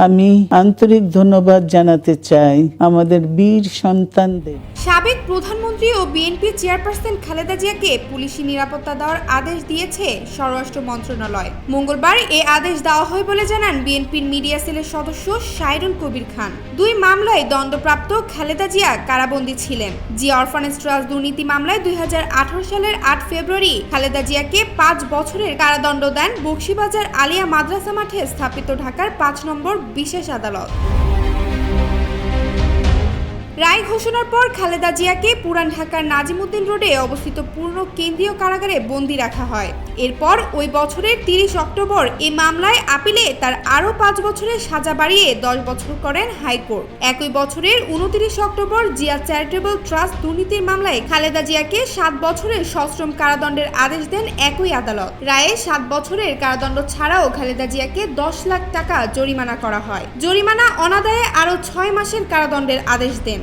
আমি আন্তরিক ধন্যবাদ জানাতে চাই আমাদের বীর সন্তানদের। সাবেক প্রধানমন্ত্রী ও বিএনপি চেয়ারপারসন খালেদা জিয়াকে পুলিশি নিরাপত্তা দেওয়ার আদেশ দিয়েছে স্বরাষ্ট্র মন্ত্রণালয়। মঙ্গলবার এই আদেশ দেওয়া হয় বলে জানান বিএনপির মিডিয়া সেলের সদস্য সাইরুল কবির খান। দুই মামলায় দণ্ডপ্রাপ্ত খালেদা জিয়া কারাবন্দী ছিলেন। জিয়া অরফানেজ ট্রাস্ট দুর্নীতি মামলায় 2018 সালের 8 ফেব্রুয়ারি খালেদা জিয়াকে 5 বছরের কারাদণ্ড দেন বকশীবাজার আলিয়া মাদ্রাসা মাঠে স্থাপিত ঢাকার 5 নম্বর বিশেষ আদালত। রায় ঘোষণার পর খালেদা জিয়াকে পুরান ঢাকার নাজিমউদ্দিন রোডে অবস্থিত পূর্ণ কেন্দ্রীয় কারাগারে বন্দী রাখা হয়। এরপর ওই বছরের 30 অক্টোবর এই মামলায় আপিলে তার আরও 5 বছরের সাজা বাড়িয়ে 10 বছর করেন হাইকোর্ট। একই বছরের 29 অক্টোবর জিয়া চ্যারিটেবল ট্রাস্ট দুর্নীতির মামলায় খালেদা জিয়াকে 7 বছরের সশ্রম কারাদণ্ডের আদেশ দেন একই আদালত। রায়ে 7 বছরের কারাদণ্ড ছাড়াও খালেদা জিয়াকে 10 লাখ টাকা জরিমানা করা হয়। জরিমানা অনাদায়ে আরও 6 মাসের কারাদণ্ডের আদেশ দেন।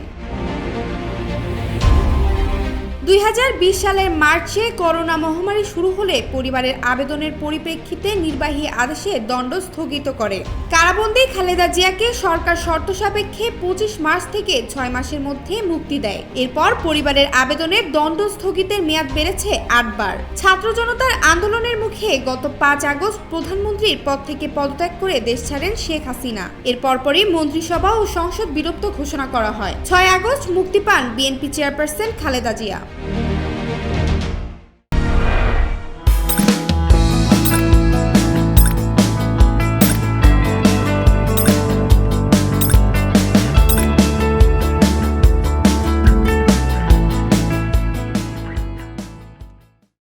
2020 সালের মার্চে করোনা মহামারী শুরু হলে পরিবারের আবেদনের পরিপ্রেক্ষিতে নির্বাহী আদেশে দণ্ড স্থগিত করে। কারাবন্দী খালেদা জিয়াকে সরকার শর্ত সাপেক্ষে 25 মার্চ থেকে 6 মাসের মধ্যে মুক্তি দেয়। এরপর পরিবারের আবেদনের দণ্ড স্থগিতের মেয়াদ বেড়েছে 8 বার। ছাত্র জনতার আন্দোলনের মুখে গত 5 আগস্ট প্রধানমন্ত্রীর পদ থেকে পদত্যাগ করে দেশ ছাড়েন শেখ হাসিনা। এর পরপরই মন্ত্রিসভা ও সংসদ বিলুপ্ত ঘোষণা করা হয়। 6 আগস্ট মুক্তি পান বিএনপি চেয়ারপারসন খালেদা জিয়া।